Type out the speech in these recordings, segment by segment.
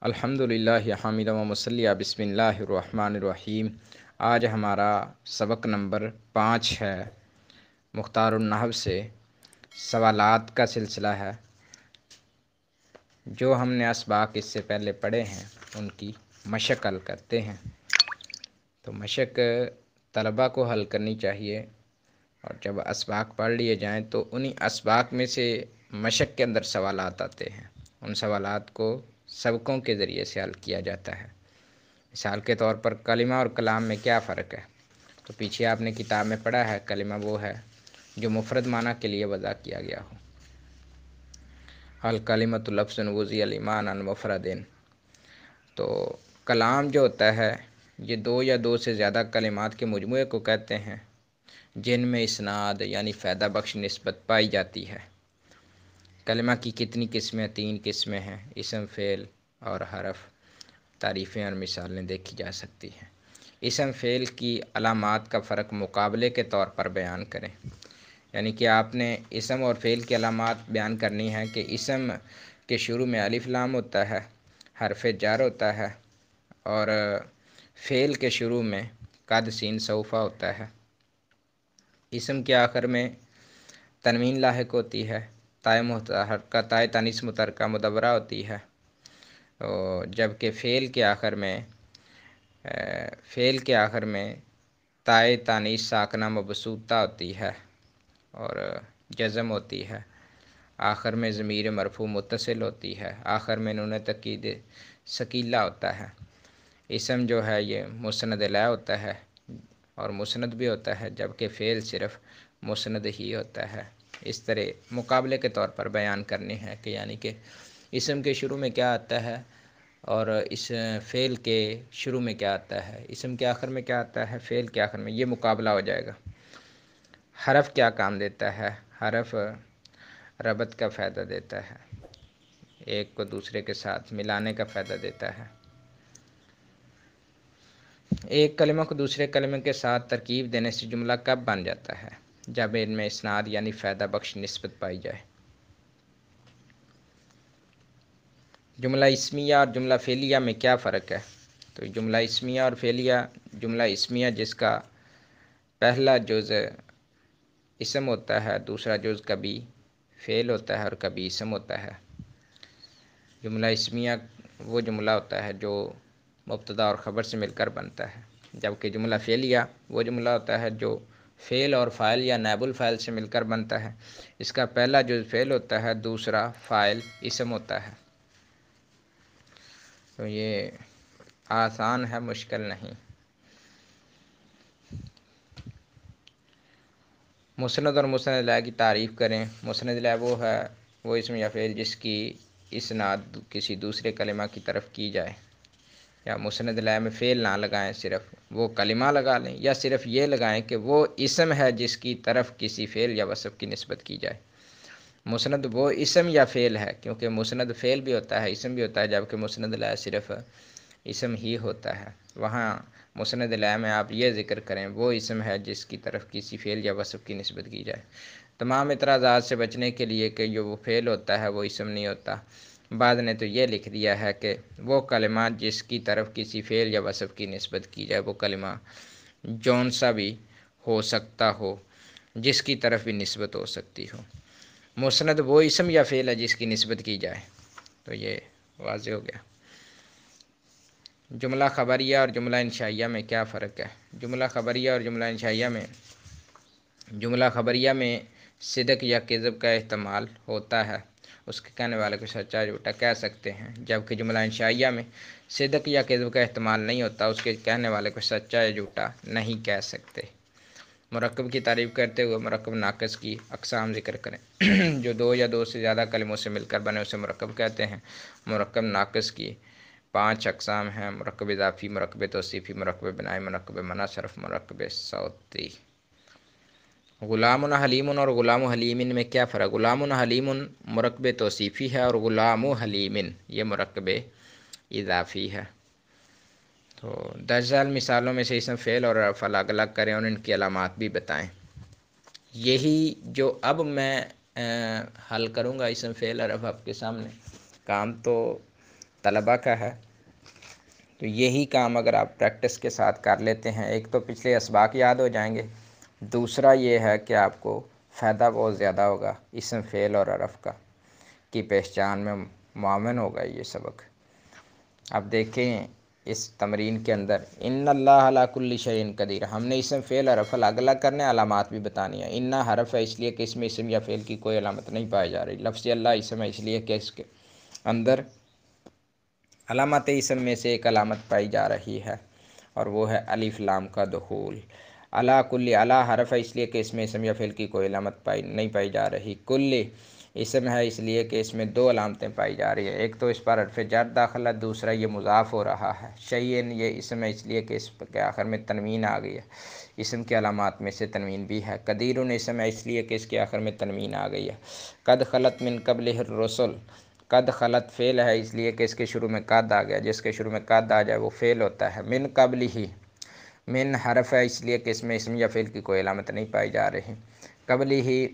الحمدللہ حامد و مصلی بسم اللہ الرحمن الرحیم۔ آج ہمارا سبق نمبر 5 ہے، مختار النحو سے سوالات کا سلسلہ ہے۔ جو ہم نے اسباق اس سے پہلے پڑھے ہیں ان کی مشق حل کرتے ہیں۔ تو مشق طلباء کو حل کرنی چاہیے، اور جب اسباق پڑھ لیے جائیں تو انہی اسباق میں سے مشق کے اندر سوالات آتے ہیں، ان سوالات کو سبقوں کے ذریعے سے حل کیا جاتا ہے۔ مثال کے طور پر کلمہ اور کلام میں کیا فرق ہے؟ تو پیچھے آپ نے کتاب میں پڑھا ہے، کلمہ وہ ہے جو مفرد معنی کے لیے وضع کیا گیا ہو۔ الکلمۃ لفظ وضع لمعنی عن مفرد۔ تو کلام جو ہوتا ہے یہ دو یا دو سے زیادہ کلمات کے مجموعے کو کہتے ہیں جن میں اسناد یعنی فائدہ بخش نسبت پائی جاتی ہے۔ کلمہ کی کتنی قسمیں؟ 3 قسمیں ہیں، اسم، فعل اور حرف۔ تعریفیں اور مثالیں دیکھی جا سکتی ہیں۔ اسم فعل کی علامات کا فرق مقابلے کے طور پر بیان کریں، یعنی کہ آپ نے اسم اور فعل کی علامات بیان کرنی ہے کہ اسم کے شروع میں الف لام ہوتا ہے، حرف جر ہوتا ہے، اور فعل کے شروع میں قد سین سوف ہوتا ہے۔ اسم کے آخر میں تنوین لاحق ہوتی ہے، تائے متحرکہ تائے تانیث متحرکہ مدورہ ہوتی ہے، جبکہ فعل کے آخر میں تائے تانیث ساکنہ مبسوطہ ہوتی ہے اور جزم ہوتی ہے۔ آخر میں ضمیر مرفوع متصل ہوتی ہے، آخر میں نون تاکید ثقیلہ ہوتا ہے۔ اسم جو ہے یہ مسند الیہ ہوتا ہے اور مسند بھی ہوتا ہے، جبکہ فعل صرف مسند ہی ہوتا ہے۔ اس طرح مقابلے کے طور پر بیان کرنی ہے کہ یعنی کہ اسم کے شروع میں کیا آتا ہے اور اس فعل کے شروع میں کیا آتا ہے، اسم کے آخر میں کیا آتا ہے، فعل کے آخر میں، یہ مقابلہ ہو جائے گا۔ حرف کیا کام دیتا ہے؟ حرف ربط کا فائدہ دیتا ہے، ایک کو دوسرے کے ساتھ ملانے کا فائدہ دیتا ہے۔ ایک کلمہ کو دوسرے کلمے کے ساتھ ترکیب دینے سے جملہ کب بن جاتا ہے؟ جب ان میں اسناد یعنی فائدہ بخش نسبت پائی جائے۔ جملہ اسمیہ اور جملہ فعلیہ میں کیا فرق ہے؟ تو جملہ اسمیہ اور فعلیہ، جملہ اسمیہ جس کا پہلا جز اسم ہوتا ہے، دوسرا جز کبھی فعل ہوتا ہے اور کبھی اسم ہوتا ہے۔ جملہ اسمیہ وہ جملہ ہوتا ہے جو مبتدا اور خبر سے مل کر بنتا ہے، جبکہ جملہ فعلیہ وہ جملہ ہوتا ہے جو فعل اور فاعل یا نائب الفاعل سے مل کر بنتا ہے۔ اس کا پہلا جز فعل ہوتا ہے، دوسرا فاعل اسم ہوتا ہے۔ تو یہ آسان ہے، مشکل نہیں۔ مسند اور مسند الیہ کی تعریف کریں۔ مسند الیہ وہ اسم یا فعل جس کی اسناد کسی دوسرے کلمہ کی طرف کی جائے، یا مسند الیہ میں فعل نہ لگائیں، صرف وہ کلمہ لگا لیں، یا صرف یہ لگائیں کہ وہ اسم ہے جس کی طرف کسی فعل یا وصف کی نسبت کی جائے۔ مسند وہ اسم یا فعل ہے، کیونکہ مسند فعل بھی ہوتا ہے، اسم بھی ہوتا ہے، جبکہ مسند الیہ صرف اسم ہی ہوتا ہے۔ وہاں مسند الیہ میں آپ یہ ذکر کریں وہ اسم ہے جس کی طرف کسی فعل یا وصف کی نسبت کی جائے۔ تمام اعتراضات سے بچنے کے لیے کہ جو وہ فعل ہوتا ہے وہ اسم نہیں ہوتا، بعض نے تو یہ لکھ دیا ہے کہ وہ کلمہ جس کی طرف کسی فعل یا وصف کی نسبت کی جائے، وہ کلمہ جون سا بھی ہو سکتا ہو، جس کی طرف بھی نسبت ہو سکتی ہو۔ مسند وہ اسم یا فعل ہے جس کی نسبت کی جائے۔ تو یہ واضح ہو گیا۔ جملہ خبریہ اور جملہ انشائیہ میں کیا فرق ہے؟ جملہ خبریہ اور جملہ خبریہ میں صدق یا کذب کا احتمال ہوتا ہے، اس کے کہنے والے کو سچا جھوٹا کہہ سکتے ہیں، جبکہ جملہ انشائیہ میں صدق یا کذب کا احتمال نہیں ہوتا، اس کے کہنے والے کو سچا یا جھوٹا نہیں کہہ سکتے۔ مرکب کی تعریف کرتے ہوئے مرکب ناقص کی اقسام ذکر کریں۔ جو دو یا دو سے زیادہ کلموں سے مل کر بنے اسے مرکب کہتے ہیں۔ مرکب ناقص کی 5 اقسام ہیں: مرکب اضافی، مرکب توصیفی، مرکب بنائی، مرکب منع صرف، مرکب صوتی۔ غلام حلیم اور غلام حلیم میں کیا فرق؟ غلام حلیم مرکب توصیفی ہے اور غلام حلیم یہ مرکب اضافی ہے۔ تو 10 ذیل مثالوں میں سے اسم، فعل اور حرف الگ الگ کریں اور ان کی علامات بھی بتائیں۔ یہی جو اب میں حل کروں گا اسم، فعل اور حرف آپ کے سامنے، کام تو طلبہ کا ہے۔ تو یہی کام اگر آپ پریکٹس کے ساتھ کر لیتے ہیں، ایک تو پچھلے اسباق یاد ہو جائیں گے، دوسرا یہ ہے کہ آپ کو فائدہ بہت زیادہ ہوگا اسم فعل اور حرف کا کی پہچان میں معاون ہوگا یہ سبق۔ اب دیکھیں اس تمرین کے اندر ان اللہ علی کل شیء قدیر، ہم نے اسم فعل حرف الگ الگ کرنے، علامات بھی بتانی ہے۔ ان حرف ہے اس لیے کہ اس میں اسم یا فعل کی کوئی علامت نہیں پائی جا رہی، لفظ اللہ اسم ہے اس لیے کہ اس کے اندر علامات اسم میں سے ایک علامت پائی جا رہی ہے اور وہ ہے الف لام کا دخول۔ علی کل، علی حرف ہے اس لیے کہ اس میں اسم یا فعل کی کوئی علامت نہیں پائی جا رہی۔ کل اسم ہے اس لیے کہ اس میں دو علامتیں پائی جا رہی ہیں، ایک تو اس پر حرف جر داخل ہے، دوسرا یہ مضاف ہو رہا ہے۔ شیئن یہ اسم ہے اس لیے کہ اس کے آخر میں تنوین آ گئی ہے، اسم کی علامات میں سے تنوین بھی ہے۔ قدیرن اسم ہے اس لیے کہ اس کے آخر میں تنوین آ گئی ہے۔ قد خلت من قبلہ الرسل، قد خلت فعل ہے اس لیے کہ اس کے شروع میں قد آ گیا، جس کے شروع میں قد آ جائے وہ فعل ہوتا ہے۔ من قبلہ، من حرف ہے اس لیے کہ اس میں اسم یا فعل کی کوئی علامت نہیں پائی جا رہی۔ قبلہ یہ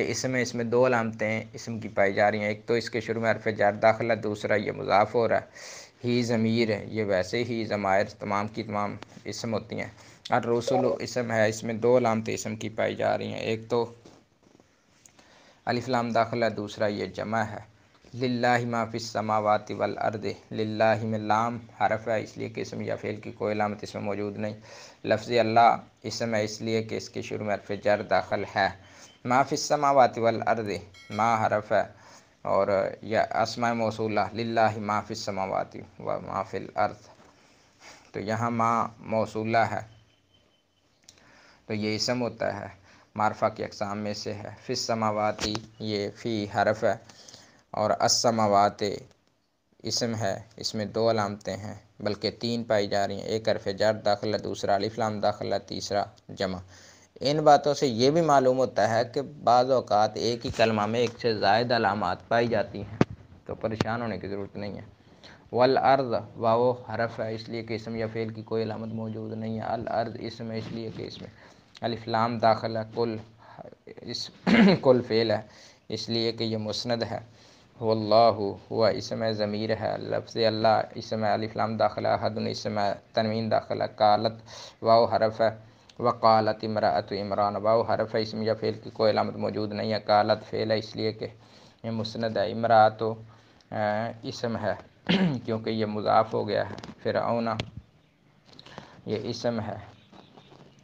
اسم ہے، اس میں دو علامتیں اسم کی پائی جا رہی ہیں، ایک تو اس کے شروع میں حرف جر داخل ہے، دوسرا یہ مضاف ہو رہا ہے۔ ہی ضمیر ہے، یہ ویسے ہی ضمائر تمام کی تمام اسم ہوتی ہیں۔ الرسل اسم ہے، اس میں دو علامتیں اسم کی پائی جا رہی ہیں، ایک تو الف لام داخل ہے، دوسرا یہ جمع ہے۔ للہ ما فی السماوات والارض، للہ میں لام حرف ہے اس لیے کہ اسم یا فعل کی کوئی علامت اس میں موجود نہیں۔ لفظ اللہ اسم ہے اس لیے کہ اس کے شروع میں حرف جر داخل ہے۔ ما فی السماوات والارض، ما حرف ہے اور یا اسماء موصولہ، للہ ما فی السماوات و ما فی الارض، تو یہاں ما موصولہ ہے تو یہ اسم ہوتا ہے، معرفہ کی اقسام میں سے ہے۔ فی السماوات یہ فی حرف ہے اور السماوات اسم ہے، اس میں دو علامتیں ہیں بلکہ تین پائی جا رہی ہیں، ایک حرف جر داخل ہے، دوسرا الف لام داخل ہے، تیسرا جمع۔ ان باتوں سے یہ بھی معلوم ہوتا ہے کہ بعض اوقات ایک ہی کلمہ میں ایک سے زائد علامات پائی جاتی ہیں، تو پریشان ہونے کی ضرورت نہیں ہے۔ والارض واو حرف ہے اس لیے کہ اسم یا فعل کی کوئی علامت موجود نہیں ہے۔ الارض اسم ہے اس لیے کہ اس میں الف لام داخل ہے۔ کل کل فعل ہے اس لیے کہ یہ مسند ہے۔ واللہ ہوا اسم ضمیر ہے، لفظ اللہ اسم الف لام داخل ہے، احد اسم تنوین داخل ہے۔ قالت واو حرف ہے، وقالت امرأۃ عمران واو حرف ہے، اسم یا فعل کی کوئی علامت موجود نہیں ہے۔ قالت فعل ہے اس لیے کہ یہ مسند ہے۔ امرأۃ اسم ہے کیونکہ یہ مضاف ہو گیا ہے۔ فرعون یہ اسم ہے،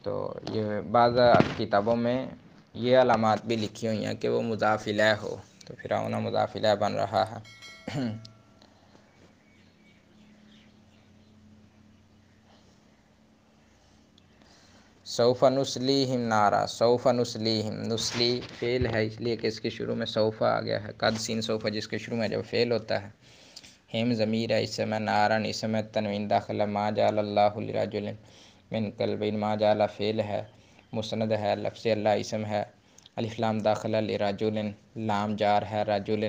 تو یہ بعض کتابوں میں یہ علامات بھی لکھی ہوئی ہیں کہ وہ مضاف الیہ ہو، تو فرعون مضاف الیہ بن رہا ہے۔ سوف نصلیہم نارا، سوف نصلیہم، نصلی فعل ہے اس لیے کہ اس کے شروع میں سوف آ گیا ہے، قد سین سوف جس کے شروع میں جب فعل ہوتا ہے۔ ہم ضمیر ہے، اسم نارن اسم تنوین داخل ہے۔ ما جعل اللہ لرجل من قلبین، ما جعل فعل ہے مسند ہے۔ لفظ اللہ اسم ہے، الف لام داخل ہے، لرجل لام جار ہے، رجل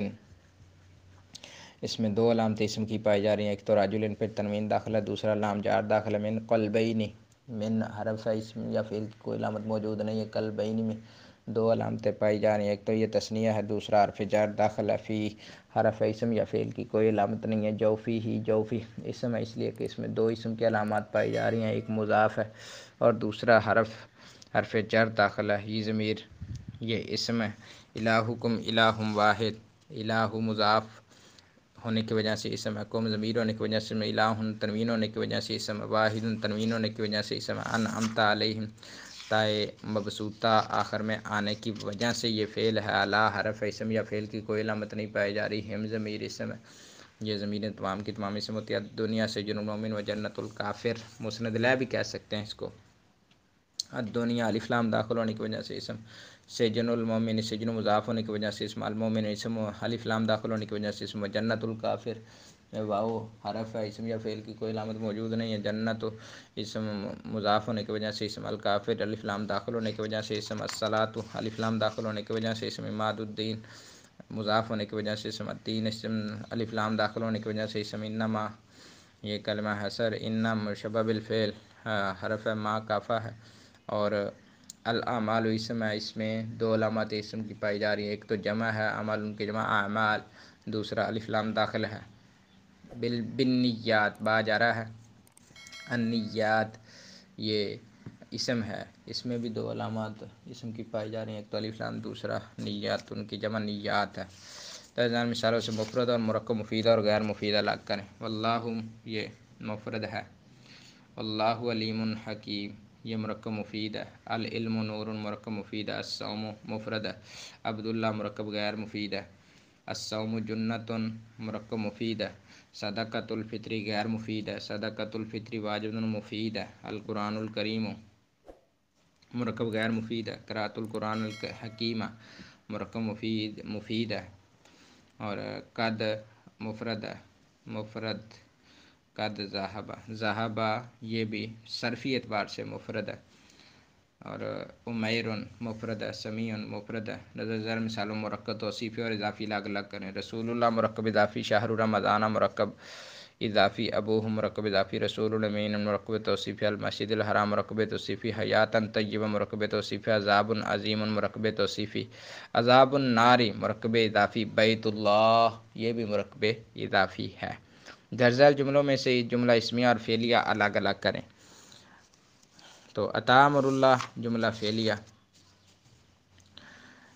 اس میں دو علامتیں اسم کی پائی جا رہی ہیں، ایک تو رجل پہ تنوین داخل ہے، دوسرا لام جار داخل ہے۔ من قلبین، من حرف ہے اسم یا فعل کی کوئی علامت موجود نہیں ہے، قلبین میں دو علامتیں پائی جا رہی ہیں، ایک تو یہ تثنیہ ہے، دوسرا حرف جر داخل ہے۔ فی حرف اسم یا فعل کی کوئی علامت نہیں ہے۔ جوفی ہی، جوفی اسم ہے اس لیے کہ اس میں دو اسم کی علامات پائی جا رہی ہیں، ایک مضاف ہے اور دوسرا حرف جر داخل ہے۔ ہی ضمیر یہ اسم ہے۔ الہکم الہ واحد، الہ مضاف ہونے کی وجہ سے اسم ہے، کم ضمیر ہونے کی وجہ سے الہ تنوین ہونے کی وجہ سے اسم ہے، واحد تنوین ہونے کی وجہ سے اسم ہے۔ انعمت علیہم تائے مبسوطہ آخر میں آنے کی وجہ سے یہ فعل ہے۔ اعلیٰ حرف اسم یا فعل کی کوئی علامت نہیں پائی جا رہی۔ ہم ضمیر اسم ہے، یہ ضمیریں تمام کی تمام اسم ہوتی ہے۔ دنیا سے جن المومن و جنت الکافر، مسند لا بھی کہہ سکتے ہیں اس کو۔ الدنیا الف لام داخل ہونے کی وجہ سے اسم، سجن المومن سجن مضاف ہونے کی وجہ سے اسم، المومن اسم الف لام داخل ہونے کی وجہ سے اسم، جنت الکافر واو حرف ہے اسم یا فعل کی کوئی علامت موجود نہیں ہے، جنت اسم مضاف ہونے کی وجہ سے اسم، الکافر الف لام داخل ہونے کی وجہ سے اسم، الصلاۃ الف لام داخل ہونے کی وجہ سے اسم، عماد الدین مضاف ہونے کی وجہ سے اسم، الدین اسم الف لام داخل ہونے کی وجہ سے اسم، انما یہ کلمہ حصر، انم مشبہ بالفعل حرف ہے، ما کافہ ہے اور الاعمال اسم ہے، اس میں دو علامات اسم کی پائی جا رہی ہیں، ایک تو جمع ہے، عمل ان کی جمع اعمال، دوسرا الف لام داخل ہے بالنیات با جا رہا ہے، النیات یہ اسم ہے، اس میں بھی دو علامات اسم کی پائی جا رہی ہیں، ایک تو الف لام، دوسرا نیات، ان کی جمع نیات ہے۔ درجان مثالوں سے مفرد اور مرکب مفید اور غیر مفید الگ کریں۔ واللہ یہ مفرد ہے، واللہ علیم حکیم یہ مرکب مفید ہے، العلم نور مرکب مفید ہے، الصوم مفرد ہے، عبداللہ مرکب غیر مفید ہے، الصوم جنت مرکب مفید ہے، صدقۃ الفطر غیر مفید ہے، صدقۃ الفطر واجب مفید ہے، القرآن الکریم مرکب غیر مفید ہے، قراءۃ القرآن الحکیمہ مرکب مفید ہے، اور قد مفرد ہے، مفرد قد ذہبہ، ذہبہ یہ بھی صرفی اعتبار سے مفرد ہے، اور عمیر مفرد ہے، سمیع مفرد ہے۔ نظر ذیل مثالوں مرکب توصیفی اور اضافی الگ الگ کریں۔ رسول اللہ مرکب اضافی، شہر رمضان مرکب اضافی، ابوہ مرکب اضافی، رسول الامین مرکب توصیفی، المسجد الحرام مرکب توصیفی، حیاتاً طیبہ مرکب توصیفی، عذاب عظیم مرکب توصیفی، عذاب النار مرکب اضافی، بیت اللہ یہ بھی مرکب اضافی ہے۔ درجہ جملوں میں سے جملہ اسمیہ اور فعلیہ الگ الگ کریں۔ تو اتامر اللہ جملہ فعلیہ،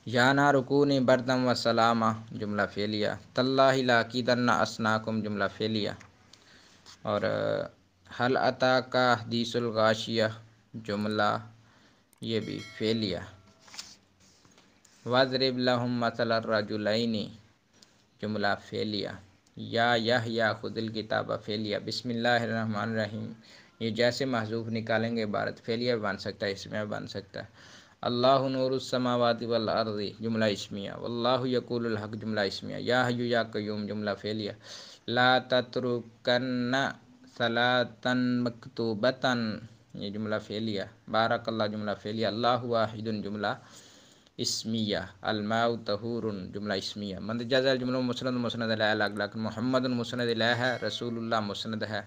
یا نار کونی بردم و سلامہ جملہ فعلیہ، تاللہ لاکیدن اصناکم جملہ فعلیہ، اور حل اتاک حدیث الغاشیہ جملہ یہ بھی فعلیہ، واضرب لہم مثل الرجلین جملہ فعلیہ، یا یحییٰ خذ الکتاب فعلیہ، بسم اللہ الرحمن الرحیم یہ جیسے محذوف نکالیں گے عبارت فعلیہ بن سکتا ہے، اسمیہ بن سکتا ہے۔ اللہ نور السماوات والارض جملہ اسمیہ، واللہ یقول الحق جملہ اسمیہ، یا حی یا قیوم جملہ فعلیہ، لا تترکن صلاۃ مکتوبۃ یہ جملہ فعلیہ، بارک اللہ جملہ فعلیہ، اللہ واحد جملہ اسمیہ، الماء طہور جملہ اسمیہ۔ مندرجہ ذیل جملوں مسند مسند الیہ الگ الگ، محمد مسند الیہ ہے، رسول اللہ مسند ہے،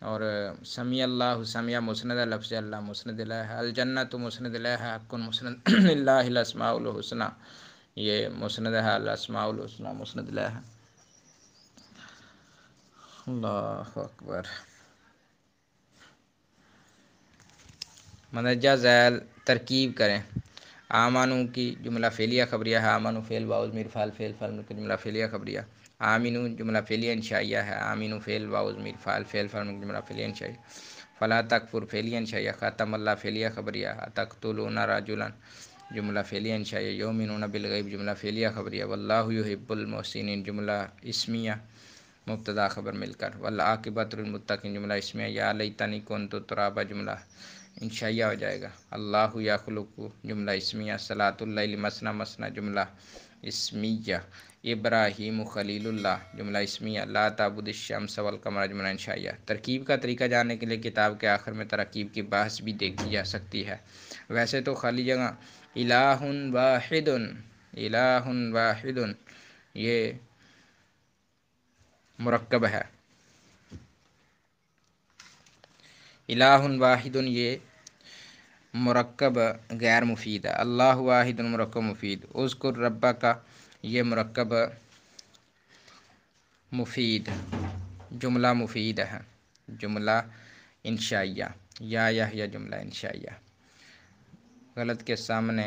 اور سمیع اللہ سمیع مسند لفظ اللہ مسند الیہ ہے، الجنت مسند الیہ ہے، حق مسند للہ الاسماء الحسنی یہ مسند ہے، الاسماء الحسنی مسند الیہ ہے۔ اللہ اکبر۔ مندرجہ ذیل ترکیب کریں۔ آمانو کی جملہ فعلیہ خبریہ ہے، آمانو فعل واؤ ضمیر فاعل فعل فاعل کی جملہ فعلیہ خبریہ، آمینو جملہ فعلیہ انشائیہ ہے، آمینو فعل واؤ ضمیر فاعل فعل فاعل کی جملہ فعلیہ انشائیہ، فلا تکفر فعلیہ انشائیہ، ختم اللہ فعلیہ خبریہ، تقتلون رجلا جملہ فعلیہ انشائیہ، یؤمنون بالغیب جملہ فعلیہ خبریہ، واللہ یحب المحسنین جملہ اسمیہ مبتدا خبر مل کر، والعاقبۃ للمتقین جملہ اسمیہ، یا لیتنی کنت ترابا جملہ انشائیہ ہو جائے گا، اللہ یخلق جملہ اسمیہ، صلاۃ اللیل مثنی مثنی جملہ اسمیہ، ابراہیم خلیل اللہ جملہ اسمیہ، لا تعبد الشمس والقمر جملہ انشائیہ۔ ترکیب کا طریقہ جاننے کے لیے کتاب کے آخر میں ترکیب کی بحث بھی دیکھی جا سکتی ہے۔ ویسے تو خالی جگہ الہ واحد، الہ واحد یہ مرکب ہے، الہ واحد یہ مرکب غیر مفید ہے، اللہ واحد مرکب مفید، اذکر ربک یہ مرکب مفید جملہ مفید ہے، جملہ انشائیہ، یا یحییٰ جملہ انشائیہ، غلط کے سامنے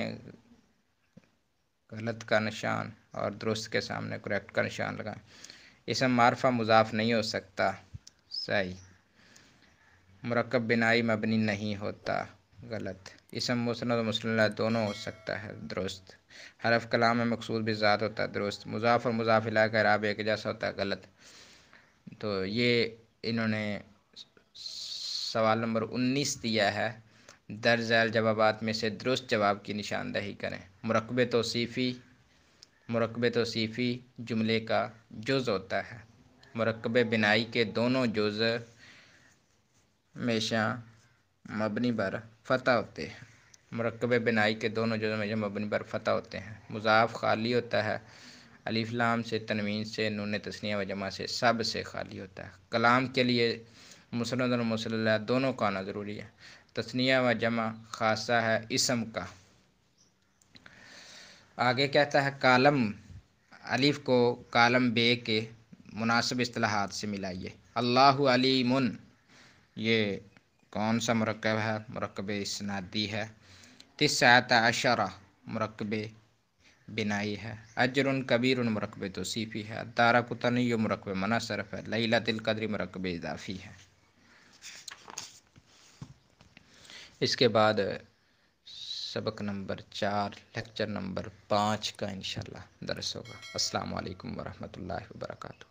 غلط کا نشان اور درست کے سامنے کریکٹ کا نشان لگائیں۔ اسم معرفہ مضاف نہیں ہو سکتا، صحیح۔ مرکب بنائی مبنی نہیں ہوتا، غلط۔ اسم مسند و مسند دونوں ہو سکتا ہے، درست۔ حرف کلام میں مقصود بھی ذات ہوتا ہے، درست۔ مضاف اور مضاف الیہ کا اعراب ایک جیسا ہوتا ہے، غلط۔ تو یہ انہوں نے سوال نمبر 19 دیا ہے، درج ذیل جوابات میں سے درست جواب کی نشاندہی کریں۔ مرکب توصیفی جملے کا جز ہوتا ہے، مرکب بنائی کے دونوں جز ہمیشہ مبنی بر فتح ہوتے ہیں، مرکب بنائی کے دونوں جز ہمیشہ مبنی بر فتح ہوتے ہیں، مضاف خالی ہوتا ہے، الف لام سے، تنوین سے، نون تثنیہ و جمع سے، سب سے خالی ہوتا ہے۔ کلام کے لیے مسند اور مسند دونوں کا آنا ضروری ہے، تثنیہ و جمع خاصہ ہے اسم کا۔ آگے کہتا ہے کالم الف کو کالم بے کے مناسب اصطلاحات سے ملائیے۔ اللہ علیم، یہ کون سا مرکب ہے؟ مرکب اسنادی ہے۔ 19 مرکب بنائی ہے۔ اجر کبیر مرکب توصیفی ہے۔ دارقطنی مرکب منصرف ہے۔ لیلۃ القدر مرکب اضافی ہے۔ اس کے بعد سبق نمبر 4 لیکچر نمبر 5 کا انشاءاللہ درس ہوگا۔ السلام علیکم ورحمۃ اللہ وبرکاتہ۔